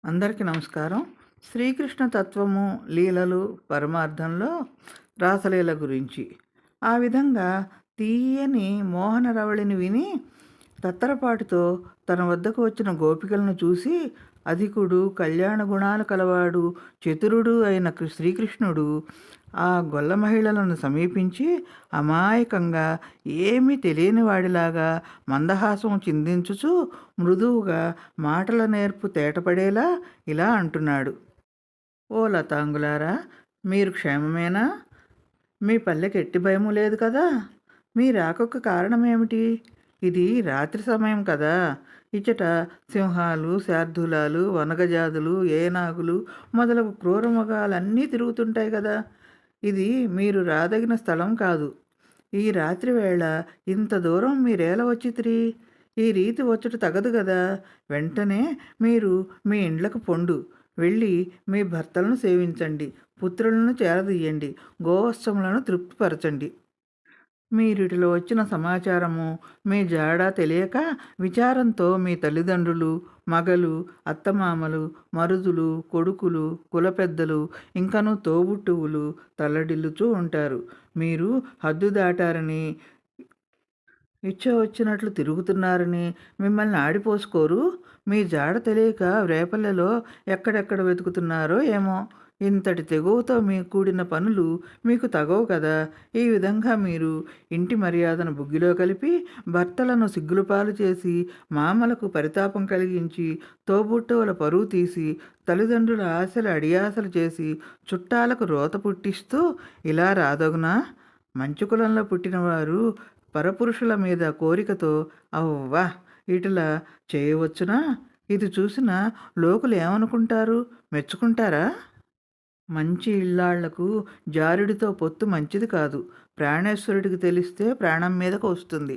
అందరికీ నమస్కారం. శ్రీకృష్ణ తత్వము, లీలలు, పరమార్థంలో రాసలీల గురించి. ఆ విధంగా తీయని మోహన రవళిని విని తత్తరపాటుతో తన వద్దకు వచ్చిన గోపికలను చూసి అధికుడు, కళ్యాణ గుణాలు కలవాడు, చతురుడు అయిన శ్రీకృష్ణుడు ఆ గొల్ల మహిళలను సమీపించి అమాయకంగా ఏమీ తెలియని వాడిలాగా మందహాసం చిందించుచు మృదువుగా మాటల నేర్పు తేటపడేలా ఇలా అంటున్నాడు. ఓ లతాంగులారా, మీరు క్షేమమేనా? మీ పల్లెకి ఎట్టి భయము లేదు కదా? మీ రాకకు కారణమేమిటి? ఇది రాత్రి సమయం కదా. ఇచ్చట సింహాలు, శార్దూలాలు, వనగజాదులు, ఏనాగులు మొదలగు క్రూరమృగాలన్నీ తిరుగుతుంటాయి కదా. ఇది మీరు రాదగిన స్థలం కాదు. ఈ రాత్రి వేళ ఇంత దూరం మీరేల వచ్చితిరి? ఈ రీతి వచ్చుట తగదు గదా. వెంటనే మీరు మీ ఇండ్లకు పొండు. వెళ్ళి మీ భర్తలను సేవించండి, పుత్రులను చేరదీయండి, గోవత్సములను తృప్తిపరచండి. మీరిటిలో వచ్చిన సమాచారము మీ జాడ తెలియక విచారంతో మీ తల్లిదండ్రులు, మగలు, అత్తమామలు, మరుదులు, కొడుకులు, కులపెద్దలు, ఇంకను తోబుట్టువులు తల్లడిల్లుచూ ఉంటారు. మీరు హద్దు దాటారని, ఇచ్చ వచ్చినట్లు తిరుగుతున్నారని మిమ్మల్ని ఆడిపోసుకోరు. మీ జాడ తెలియక రేపల్లెలో ఎక్కడెక్కడ వెతుకుతున్నారో ఏమో. ఇంతటి తెగువతో మీ కూడిన పనులు మీకు తగవు కదా. ఈ విధంగా మీరు ఇంటి మర్యాదను బుగ్గిలో కలిపి, భర్తలను సిగ్గులపాలు చేసి, మామలకు పరితాపం కలిగించి, తోబుట్టువుల పరువు తీసి, తల్లిదండ్రుల ఆశలు అడియాసలు చేసి, చుట్టాలకు రోత పుట్టిస్తూ ఇలా రాదగునా? మంచి కులంలో పుట్టినవారు పరపురుషుల మీద కోరికతో అవ్వా ఇటులా చేయవచ్చునా? ఇది చూసిన లోకులు ఏమనుకుంటారు? మెచ్చుకుంటారా? మంచి ఇల్లాళ్లకు జారుడితో పొత్తు మంచిది కాదు. ప్రాణేశ్వరుడికి తెలిస్తే ప్రాణం మీదకు వస్తుంది.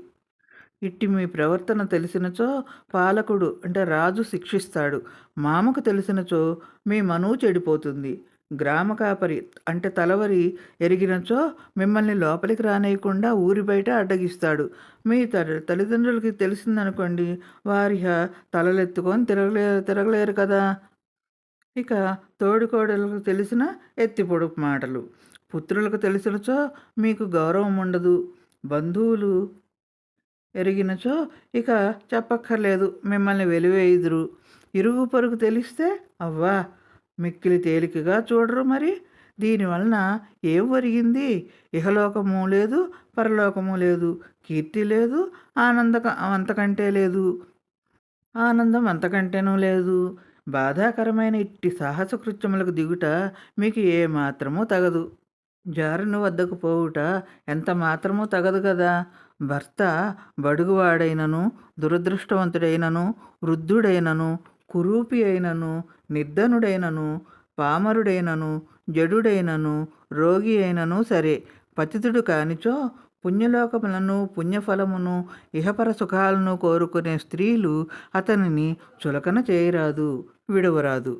ఇట్టి మీ ప్రవర్తన తెలిసినచో పాలకుడు అంటే రాజు శిక్షిస్తాడు. మామకు తెలిసినచో మీ మనువు చెడిపోతుంది. గ్రామ కాపరి అంటే తలవరి ఎరిగినచో మిమ్మల్ని లోపలికి రానేయకుండా ఊరి బయట అడ్డగిస్తాడు. మీ తల్లిదండ్రులకి తెలిసిందనుకోండి, వారి తలలెత్తుకొని తిరగలేరు కదా. ఇక తోడికోడలకు తెలిసిన ఎత్తి పొడుపు మాటలు. పుత్రులకు తెలిసినచో మీకు గౌరవం ఉండదు. బంధువులు ఎరిగినచో ఇక చెప్పక్కర్లేదు, మిమ్మల్ని వెలివేయుదురు. ఇరుగు పొరుగు తెలిస్తే అవ్వా మిక్కిలి తేలికగా చూడరు మరి. దీనివలన ఏం ఒరిగింది? ఇహలోకము లేదు, పరలోకము లేదు, కీర్తి లేదు, అంతకంటే లేదు, ఆనందం అంతకంటేనూ లేదు. బాధాకరమైన ఇట్టి సాహస కృత్యములకు దిగుట మీకు ఏమాత్రమూ తగదు. జారుని వద్దకు పోవుట ఎంత మాత్రమూ తగదు గదా. భర్త బడుగువాడైనను, దురదృష్టవంతుడైనను, వృద్ధుడైనను, కురూపి అయినను, నిర్ధనుడైనను, పామరుడైనను, జడుడైనను, రోగి అయినను సరే, పతితుడు కానిచో పుణ్యలోకములను, పుణ్యఫలమును, ఇహపర సుఖాలను కోరుకునే స్త్రీలు అతనిని చులకన చేయరాదు, విడవరాదు.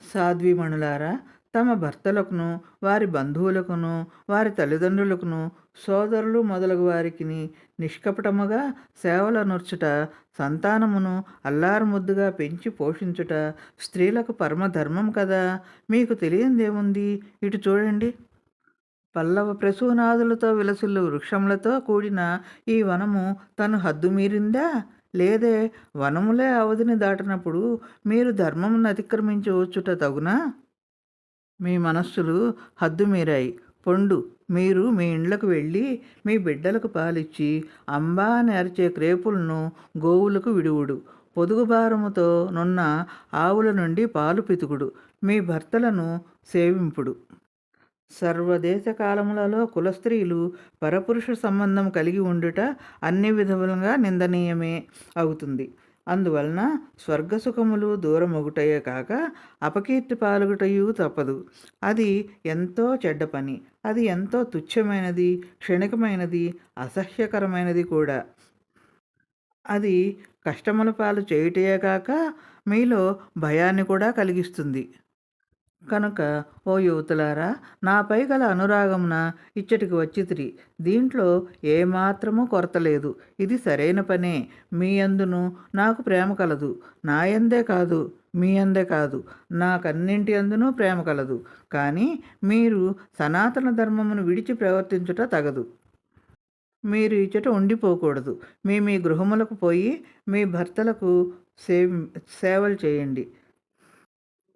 సాధ్వీమణులారా, తమ భర్తలకును, వారి బంధువులకును, వారి తల్లిదండ్రులకును, సోదరులు మొదలగు వారికిని నిష్కపటముగా సేవలనొర్చుట, సంతానమును అల్లారుముద్దుగా పెంచి పోషించుట స్త్రీలకు పరమధర్మం కదా. మీకు తెలియందేముంది? ఇటు చూడండి. పల్లవ ప్రసూనాదులతో విలసిల్లు వృక్షములతో కూడిన ఈ వనము తను హద్దు మీరిందా? లేదే వనములే అవధిని దాటినప్పుడు మీరు ధర్మమును అతిక్రమించి వచ్చుట తగునా? మీ మనస్సులు హద్దు మీరాయి. పొండు. మీరు మీ ఇండ్లకు వెళ్ళి మీ బిడ్డలకు పాలిచ్చి అంబా అని అరిచే క్రేపులను గోవులకు విడువుడు. పొదుగు భారముతో నున్న ఆవుల నుండి పాలు పితుకుడు. మీ భర్తలను సేవింపుడు. సర్వదేశ కాలములలో కులస్త్రీలు పరపురుష సంబంధం కలిగి ఉండుట అన్ని విధములుగా నిందనీయమే అవుతుంది. అందువలన స్వర్గసుఖములు దూరమొగుటయే కాక అపకీర్తి పాలుగుటయు తప్పదు. అది ఎంతో చెడ్డ పని. అది ఎంతో తుచ్చమైనది, క్షణికమైనది, అసహ్యకరమైనది కూడా. అది కష్టముల పాలు చేయుటయే కాక మీలో భయాన్ని కూడా కలిగిస్తుంది. కనుక ఓ యువతులారా, నాపై గల అనురాగమున ఇచ్చటికి వచ్చితిరి. దీంట్లో ఏమాత్రమూ కొరత లేదు. ఇది సరైన పనే. మీ యందును నాకు ప్రేమ కలదు. నా యందే కాదు, మీ అందే కాదు, నాకన్నింటి అందునూ ప్రేమ కలదు. కానీ మీరు సనాతన ధర్మమును విడిచి ప్రవర్తించుట తగదు. మీరు ఇచ్చట ఉండిపోకూడదు. మీ మీ గృహములకు పోయి మీ భర్తలకు సేవ్ సేవలు చేయండి.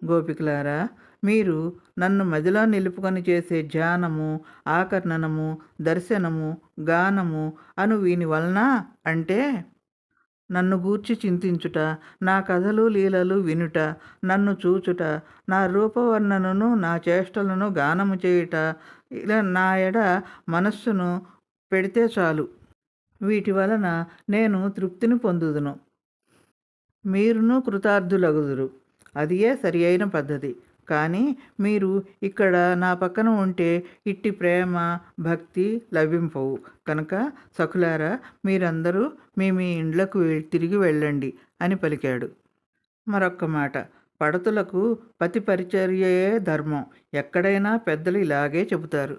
గోపికలారా, మీరు నన్ను మదిలో నిలుపుకొని చేసే ధ్యానము, ఆకర్ణనము, దర్శనము, గానము అను వీని వలన అంటే నన్ను గూర్చి చింతించుట, నా కథలు లీలలు వినుట, నన్ను చూచుట, నా రూపవర్ణనను నా చేష్టలను గానము చేయుట, ఇలా నా ఎడ మనస్సును పెడితే చాలు. వీటి వలన నేను తృప్తిని పొందుదును. మీరును కృతార్థులగుదురు. అదియే సరి అయిన పద్ధతి. కానీ మీరు ఇక్కడ నా పక్కన ఉంటే ఇట్టి ప్రేమ, భక్తి లభింపవు. కనుక సఖులారా, మీరందరూ మీ మీ ఇండ్లకు తిరిగి వెళ్ళండి అని పలికాడు. మరొక్క మాట, పడతులకు పతి పరిచర్యయే ధర్మం. ఎక్కడైనా పెద్దలు ఇలాగే చెబుతారు.